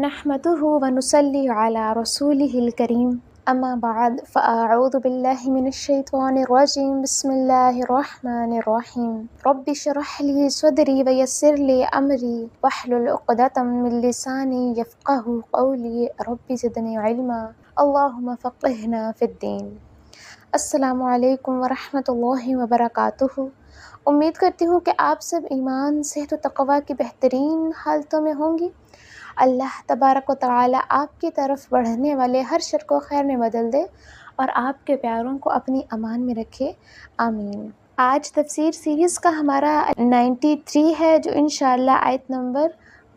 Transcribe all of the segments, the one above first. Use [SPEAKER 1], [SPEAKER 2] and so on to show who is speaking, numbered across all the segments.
[SPEAKER 1] نحمده ونصلي على رسوله الكريم اما بعد فاعوذ بالله من الشيطان الرجيم بسم الله الرحمن الرحيم رب اشرح لي صدري ويسر لي امري واحلل عقدة من لساني يفقهوا قولي رب زدني علما اللهم فقهنا في الدين۔ السلام علیکم ورحمۃ اللہ وبرکاتہ۔ امید کرتی ہوں کہ آپ سب ایمان، صحت و تقوی کی بہترین حالتوں میں ہوں گی۔ اللہ تبارک و تعالی آپ کی طرف بڑھنے والے ہر شر کو خیر میں بدل دے اور آپ کے پیاروں کو اپنی امان میں رکھے، آمین۔ آج تفسیر سیریز کا ہمارا 93 ہے، جو انشاءاللہ آیت نمبر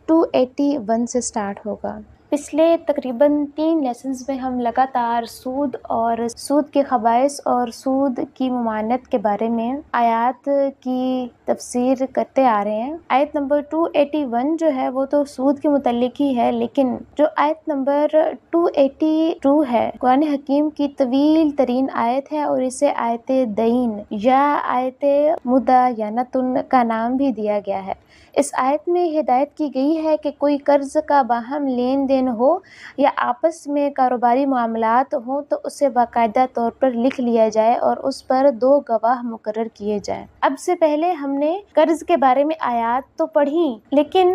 [SPEAKER 1] 281 سے سٹارٹ ہوگا۔ پچھلے تقریباً 3 لیسنز میں ہم لگاتار سود اور سود کے خبائث اور سود کی ممانعت کے بارے میں آیات کی تفسیر کرتے آ رہے ہیں۔ آیت نمبر 281 جو ہے وہ تو سود کے متعلق ہی ہے، لیکن جو آیت نمبر 282 ہے قرآن حکیم کی طویل ترین آیت ہے، اور اسے آیت دین یا آیت مداینتن کا نام بھی دیا گیا ہے۔ اس آیت میں ہدایت کی گئی ہے کہ کوئی قرض کا باہم لین دین ہو یا آپس میں کاروباری معاملات ہوں تو اسے باقاعدہ طور پر لکھ لیا جائے اور اس پر 2 گواہ مقرر کیے جائیں۔ اب سے پہلے ہم نے قرض کے بارے میں آیات تو پڑھی، لیکن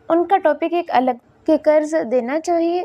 [SPEAKER 1] ان کا ٹاپک ایک الگ کہ قرض دینا چاہیے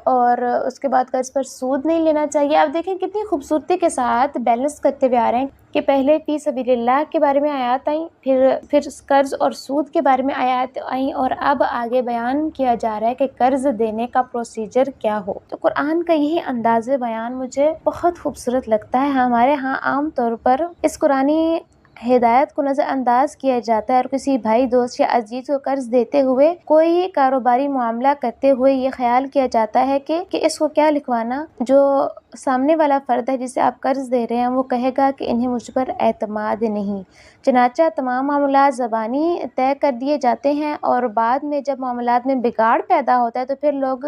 [SPEAKER 1] اور اس کے بعد قرض پر سود نہیں لینا چاہیے۔ اب دیکھیں کتنی خوبصورتی کے ساتھ بیلنس کرتے ہوئے آ رہے ہیں کہ پہلے فی سبیل اللہ کے بارے میں آیات آئیں، پھر قرض اور سود کے بارے میں آیات آئیں، اور اب آگے بیان کیا جا رہا ہے کہ قرض دینے کا پروسیجر کیا ہو۔ تو قرآن کا یہی انداز بیان مجھے بہت خوبصورت لگتا ہے۔ ہمارے ہاں عام طور پر اس قرآنی ہدایت کو نظر انداز کیا جاتا ہے، اور کسی بھائی، دوست یا عزیز کو قرض دیتے ہوئے، کوئی کاروباری معاملہ کرتے ہوئے یہ خیال کیا جاتا ہے کہ اس کو کیا لکھوانا، جو سامنے والا فرد ہے جسے آپ قرض دے رہے ہیں وہ کہے گا کہ انہیں مجھ پر اعتماد نہیں۔ چنانچہ تمام معاملات زبانی طے کر دیے جاتے ہیں، اور بعد میں جب معاملات میں بگاڑ پیدا ہوتا ہے تو پھر لوگ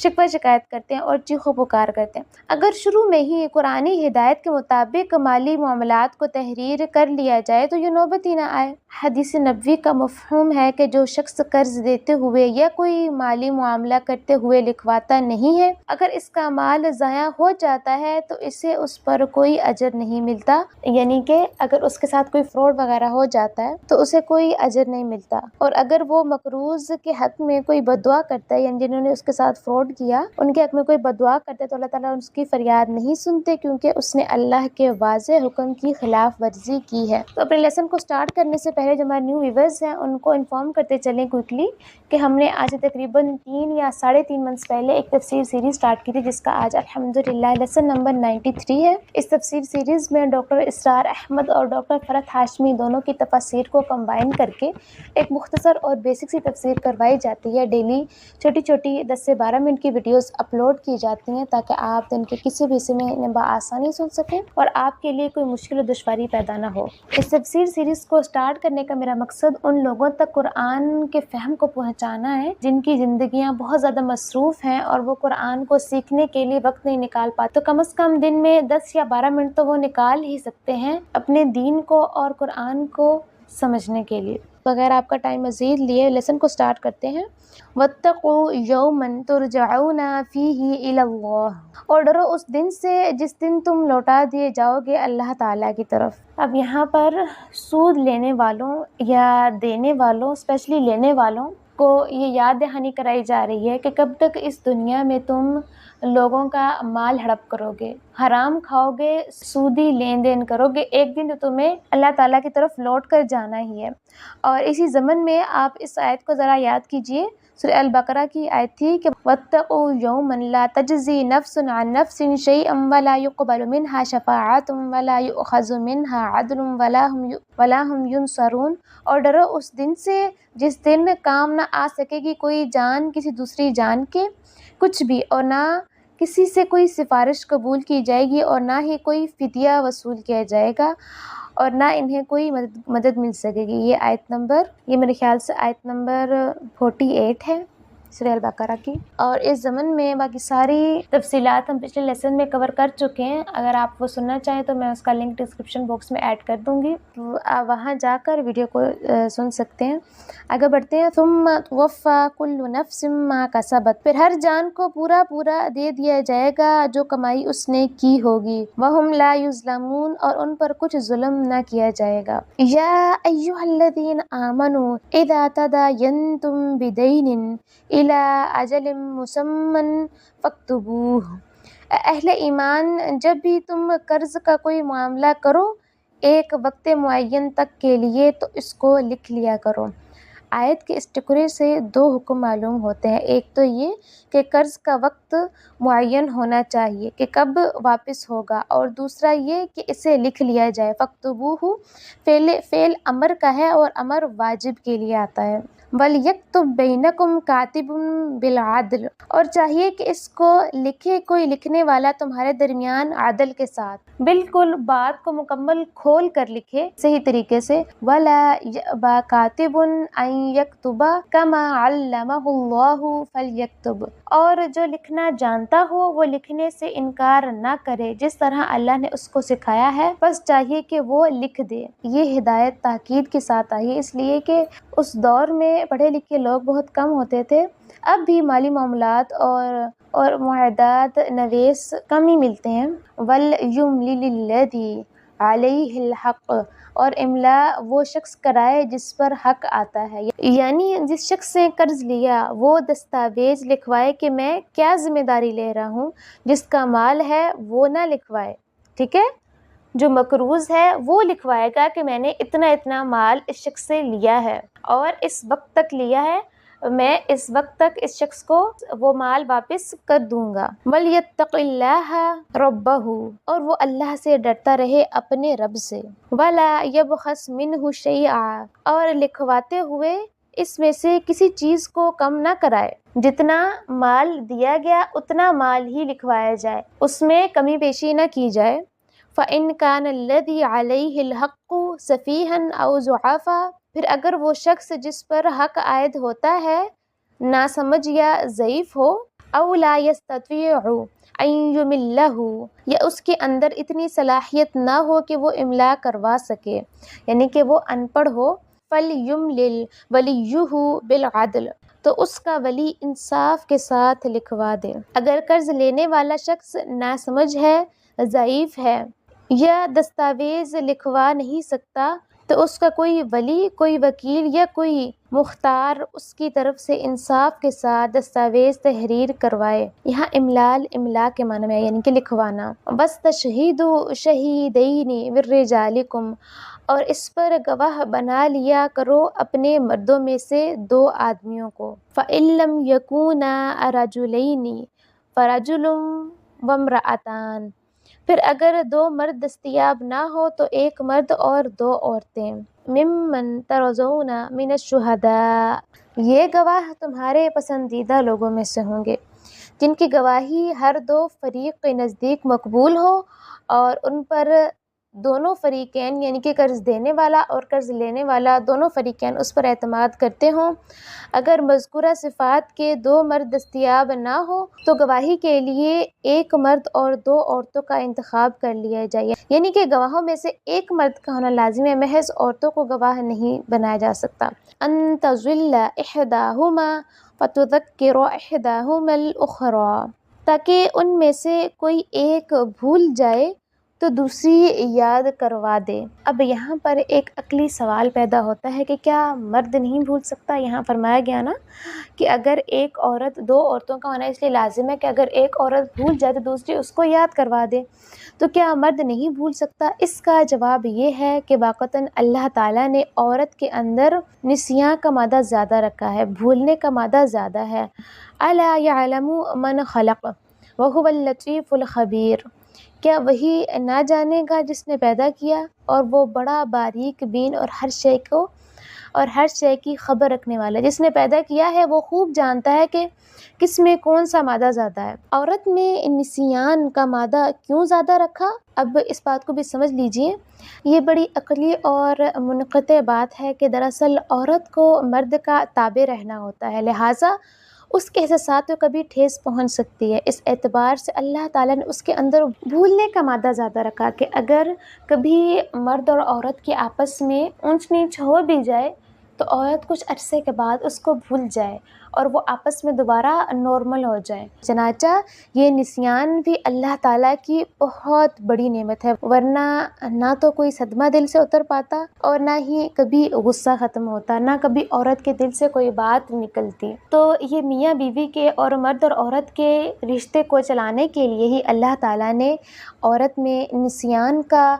[SPEAKER 1] شکوہ شکایت کرتے ہیں اور چیخ و پکار کرتے ہیں۔ اگر شروع میں ہی قرآنی ہدایت کے مطابق مالی معاملات کو تحریر کر لیا جائے تو یہ نوبت ہی نہ آئے۔ حدیث نبوی کا مفہوم ہے کہ جو شخص قرض دیتے ہوئے یا کوئی مالی معاملہ کرتے ہوئے لکھواتا نہیں ہے، اگر اس کا مال ضائع ہو جاتا ہے تو اسے اس پر کوئی اجر نہیں ملتا، یعنی کہ اگر اس کے ساتھ کوئی فراڈ وغیرہ ہو جاتا ہے تو اسے کوئی اجر نہیں ملتا۔ اور اگر وہ مقروض کے حق میں کوئی بددعا کرتا ہے، یعنی جنہوں نے اس کے ساتھ فراڈ کیا ان کے حق میں کوئی بددعا کرتا ہے، تو اللہ تعالیٰ اس کی فریاد نہیں سنتے، کیونکہ اس نے اللہ کے واضح حکم کی خلاف ورزی کی ہے۔ تو اپنے لیسن کو سٹارٹ کرنے سے پہلے جو ہمارے نیو ویورز ہیں ان کو انفارم کرتے چلیں کوئکلی کہ ہم نے آج تقریباً 3 یا 3.5 منتھس پہلے ایک تفسیر سیریز سٹارٹ کی تھی، جس کا آج الحمدللہ لیسن نمبر 93 ہے۔ اس تفسیر سیریز میں ڈاکٹر اسرار احمد اور ڈاکٹر فرحت ہاشمی دونوں کی تفاسیر کو کمبائن کر کے ایک مختصر اور بیسک سی تفسیر کروائی جاتی ہے۔ ڈیلی چھوٹی چھوٹی 10 سے 12 منٹ کی ویڈیوز اپلوڈ کی جاتی ہیں تاکہ آپ دن کے کسی بھی حصے میں انہیں بآسانی سن سکیں اور آپ کے لیے کوئی مشکل و دشواری پیدا نہ ہو۔ اس تفسیر سیریز کو سٹارٹ کرنے کا میرا مقصد ان لوگوں تک قرآن کے فہم کو پہنچانا ہے جن کی زندگیاں بہت زیادہ مصروف ہیں اور وہ قرآن کو سیکھنے کے لیے وقت نہیں نکال پاتے، تو کم از کم دن میں 10 یا 12 منٹ تو وہ نکال ہی سکتے ہیں اپنے دین کو اور قرآن کو سمجھنے کے لیے۔ بغیر آپ کا ٹائم مزید لیے لیسن کو سٹارٹ کرتے ہیں۔ وَاتَّقُوا يَوْمًا تُرْجَعُونَ فِيهِ إِلَى اللَّهِ، اور ڈرو اس دن سے جس دن تم لوٹا دیے جاؤ گے اللہ تعالیٰ کی طرف۔ اب یہاں پر سود لینے والوں یا دینے والوں، اسپیشلی لینے والوں کو یہ یاد دہانی کرائی جا رہی ہے کہ کب تک اس دنیا میں تم لوگوں کا مال ہڑپ کرو گے، حرام کھاؤ گے، سودی لین دین کرو گے، ایک دن تو تمہیں اللہ تعالیٰ کی طرف لوٹ کر جانا ہی ہے۔ اور اسی ضمن میں آپ اس آیت کو ذرا یاد کیجئے، سورہ البقرہ کی آیت تھی کہ وَاتَّقُوا يَوْمًا لَا تَجْزِي نَفْسٌ عَن نَفْسٍ شَيْئًا وَلَا يُقْبَلُ مِنْهَا شَفَاعَةٌ وَلَا يُؤْخَذُ مِنْهَا عَدْلٌ وَلَا هُمْ يُنصَرُونَ، اور ڈرو اس دن سے جس دن کام نہ آ سکے گی کوئی جان کسی دوسری جان کے کچھ بھی، اور نہ کسی سے کوئی سفارش قبول کی جائے گی، اور نہ ہی کوئی فدیہ وصول کیا جائے گا، اور نہ انہیں کوئی مدد مل سکے گی۔ یہ آیت نمبر، یہ میرے خیال سے آیت نمبر 48 ہے۔ سورہ البقرہ کی، اور اس ضمن میں باقی ساری تفصیلات ہم پچھلے لیسن میں کور کر چکے ہیں۔ اگر آپ وہ سننا چاہیں تو میں اس کا لنک ڈسکرپشن باکس میں ایڈ کر دوں گی، آپ وہاں جا کر ویڈیو کو سن سکتے ہیں۔ آگے بڑھتے ہیں۔ ثم توفی کل نفس ما کسبت، پھر ہر جان کو پورا دے دیا جائے گا جو کمائی اس نے کی ہوگی۔ وہم لا یظلمون، اور ان پر کچھ ظلم نہ کیا جائے گا۔ یا ایھا الذین آمنوا اذا تداینتم بدین الی اجل مسمی فاکتبوہ، اہل ایمان جب بھی تم قرض کا کوئی معاملہ کرو ایک وقت معین تک کے لیے تو اس کو لکھ لیا کرو۔ آیت کے اس ٹکڑے سے دو حکم معلوم ہوتے ہیں۔ ایک تو یہ کہ قرض کا وقت معین ہونا چاہیے کہ کب واپس ہوگا، اور دوسرا یہ کہ اسے لکھ لیا جائے۔ فَاكْتُبُوهُ فعل امر کا ہے اور امر واجب کے لیے آتا ہے۔ وَلْيَكْتُبْ بَيْنَكُمْ كَاتِبٌ بِالْعَدْلِ، اور چاہیے کہ اس کو لکھے کوئی لکھنے والا تمہارے درمیان عدل کے ساتھ، بالکل بات کو مکمل کھول کر لکھے صحیح طریقے سے۔ وَلَا يَأْبَى كَاتِبٌ أَن يَكْتُبَ كَمَا عَلَّمَهُ اللَّهُ فَلْيَكْتُبْ، اور جو لکھنا جانتا ہو وہ لکھنے سے انکار نہ کرے جس طرح اللہ نے اس کو سکھایا ہے، بس چاہیے کہ وہ لکھ دے۔ یہ ہدایت تاکید کے ساتھ آئی ہے، اس لیے کہ اس دور میں پڑھے لکھے لوگ بہت کم ہوتے تھے۔ اب بھی مالی معاملات اور معاہدات نویس کم ہی ملتے ہیں۔ وَلْيُمْلِلِ الَّذِي عَلَيْهِ الْحَقُّ، اور املا وہ شخص کرائے جس پر حق آتا ہے، یعنی جس شخص سے قرض لیا وہ دستاویز لکھوائے کہ میں کیا ذمہ داری لے رہا ہوں، جس کا مال ہے وہ نہ لکھوائے، ٹھیک ہے؟ جو مقروض ہے وہ لکھوائے گا کہ میں نے اتنا مال اس شخص سے لیا ہے اور اس وقت تک لیا ہے، میں اس وقت تک اس شخص کو وہ مال واپس کر دوں گا۔ وَلْيَتَّقِ اللَّهَ رَبَّهُ، اور وہ اللہ سے ڈرتا رہے اپنے رب سے۔ وَلَا يَبْخَسْ مِنْهُ شَيْئًا، اور لکھواتے ہوئے اس میں سے کسی چیز کو کم نہ کرائے، جتنا مال دیا گیا اتنا مال ہی لکھوایا جائے، اس میں کمی بیشی نہ کی جائے۔ فَإِنْ كَانَ الَّذِي عَلَيْهِ الْحَقُّ سَفِيهًا أَوْ ضُعَفًا، پھر اگر وہ شخص جس پر حق عائد ہوتا ہے ناسمجھ یا ضعیف ہو، أَوْ لَا يَسْتَطِيعُ أَن يُمِلَّهُ، یا اس کے اندر اتنی صلاحیت نہ ہو کہ وہ املا کروا سکے، یعنی کہ وہ ان پڑھ ہو، فَلْيُمْلِلْ وَلِيُّهُ بِالْعَدْلِ، تو اس کا ولی انصاف کے ساتھ لکھوا دے۔ اگر قرض لینے والا شخص ناسمجھ ہے، ضعیف ہے یا دستاویز لکھوا نہیں سکتا تو اس کا کوئی ولی، کوئی وکیل یا کوئی مختار اس کی طرف سے انصاف کے ساتھ دستاویز تحریر کروائے۔ یہاں املال املا کے معنی میں یعنی کہ لکھوانا۔ وَاسْتَشْهِدُوا شَهِيدَيْنِ مِن رِّجَالِكُمْ، اور اس پر گواہ بنا لیا کرو اپنے مردوں میں سے دو آدمیوں کو۔ فَإِن لَّمْ يَكُونَا رَجُلَيْنِ فَرَجُلٌ وَامْرَأَتَانِ، پھر اگر دو مرد دستیاب نہ ہو تو ایک مرد اور دو عورتیں۔ ممن ترضون من الشہداء، یہ گواہ تمہارے پسندیدہ لوگوں میں سے ہوں گے جن کی گواہی ہر دو فریق کے نزدیک مقبول ہو اور ان پر دونوں فریقین یعنی کہ قرض دینے والا اور قرض لینے والا دونوں فریقین اس پر اعتماد کرتے ہوں۔ اگر مذکورہ صفات کے دو مرد دستیاب نہ ہو تو گواہی کے لیے ایک مرد اور دو عورتوں کا انتخاب کر لیا جائے، یعنی کہ گواہوں میں سے ایک مرد کا ہونا لازم ہے، محض عورتوں کو گواہ نہیں بنایا جا سکتا۔ ان تضل احداہما فتذکر احداہما الاخری، تاکہ ان میں سے کوئی ایک بھول جائے تو دوسری یاد کروا دے۔ اب یہاں پر ایک عقلی سوال پیدا ہوتا ہے کہ کیا مرد نہیں بھول سکتا؟ یہاں فرمایا گیا نا کہ اگر ایک عورت، دو عورتوں کا ہونا اس لیے لازم ہے کہ اگر ایک عورت بھول جائے تو دوسری اس کو یاد کروا دے، تو کیا مرد نہیں بھول سکتا؟ اس کا جواب یہ ہے کہ واقعتاً اللہ تعالیٰ نے عورت کے اندر نسیاں کا مادہ زیادہ رکھا ہے، بھولنے کا مادہ زیادہ ہے۔ الا یعلم من خلق وہو اللطیف الخبیر، کیا وہی نہ جانے گا جس نے پیدا کیا اور وہ بڑا باریک بین اور ہر شے کی خبر رکھنے والا ہے۔ جس نے پیدا کیا ہے وہ خوب جانتا ہے کہ کس میں کون سا مادہ زیادہ ہے۔ عورت میں نسیان کا مادہ کیوں زیادہ رکھا؟ اب اس بات کو بھی سمجھ لیجئے، یہ بڑی عقلی اور منقطع بات ہے کہ دراصل عورت کو مرد کا تابع رہنا ہوتا ہے، لہٰذا اس کے احساسات کو کبھی ٹھیس پہنچ سکتی ہے۔ اس اعتبار سے اللہ تعالیٰ نے اس کے اندر بھولنے کا مادہ زیادہ رکھا کہ اگر کبھی مرد اور عورت کی آپس میں اونچ نیچ ہو بھی جائے تو عورت کچھ عرصے کے بعد اس کو بھول جائے اور وہ آپس میں دوبارہ نارمل ہو جائے۔ چنانچہ یہ نسیان بھی اللہ تعالیٰ کی بہت بڑی نعمت ہے، ورنہ نہ تو کوئی صدمہ دل سے اتر پاتا اور نہ ہی کبھی غصہ ختم ہوتا، نہ کبھی عورت کے دل سے کوئی بات نکلتی۔ تو یہ میاں بیوی کے اور مرد اور عورت کے رشتے کو چلانے کے لیے ہی اللہ تعالیٰ نے عورت میں نسیان کا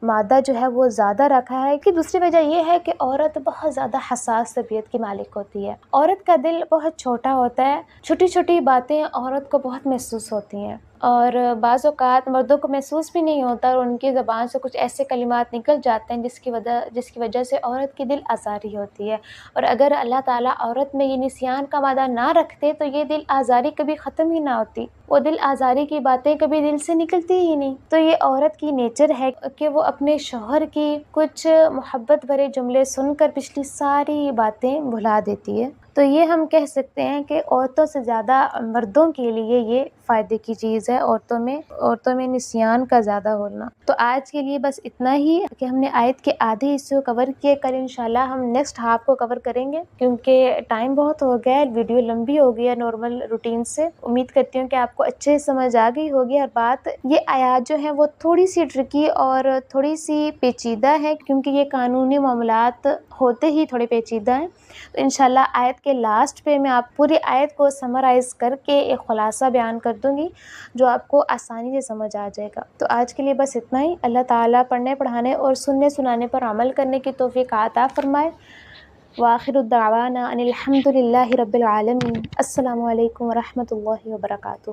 [SPEAKER 1] مادہ جو ہے وہ زیادہ رکھا ہے۔ کہ دوسری وجہ یہ ہے کہ عورت بہت زیادہ حساس طبیعت کی مالک ہوتی ہے، عورت کا دل بہت چھوٹا ہوتا ہے، چھوٹی چھوٹی باتیں عورت کو بہت محسوس ہوتی ہیں، اور بعض اوقات مردوں کو محسوس بھی نہیں ہوتا اور ان کی زبان سے کچھ ایسے کلمات نکل جاتے ہیں جس کی وجہ سے عورت کی دل آزاری ہوتی ہے۔ اور اگر اللہ تعالیٰ عورت میں یہ نسیان کا مادہ نہ رکھتے تو یہ دل آزاری کبھی ختم ہی نہ ہوتی، وہ دل آزاری کی باتیں کبھی دل سے نکلتی ہی نہیں۔ تو یہ عورت کی نیچر ہے کہ وہ اپنے شوہر کی کچھ محبت بھرے جملے سن کر پچھلی ساری باتیں بھلا دیتی ہے۔ تو یہ ہم کہہ سکتے ہیں کہ عورتوں سے زیادہ مردوں کے لیے یہ فائدے کی چیز ہے، عورتوں میں نسیان کا زیادہ ہونا۔ تو آج کے لیے بس اتنا ہی کہ ہم نے آیت کے آدھے حصے کو کور کیے، کل انشاءاللہ ہم نیکسٹ ہاف کو کور کریں گے کیونکہ ٹائم بہت ہو گیا ہے، ویڈیو لمبی ہو گئی ہے نارمل روٹین سے۔ امید کرتی ہوں کہ آپ کو اچھے سے سمجھ آ گئی ہوگی۔ اور بات یہ آیات جو ہیں وہ تھوڑی سی ٹرکی اور تھوڑی سی پیچیدہ ہے کیونکہ یہ قانونی معاملات ہوتے ہی تھوڑے پیچیدہ ہیں۔ تو انشاءاللہ آیت کے لاسٹ پہ میں آپ پوری آیت کو سمرائز کر کے ایک خلاصہ بیان کر دوں گی جو آپ کو آسانی سے سمجھ آ جائے گا۔ تو آج کے لیے بس اتنا ہی۔ اللہ تعالیٰ پڑھنے پڑھانے اور سننے سنانے پر عمل کرنے کی توفیق عطا فرمائے۔ وآخر الدعوانا ان الحمد للہ رب العالمین۔ السلام علیکم ورحمۃ اللہ وبرکاتہ۔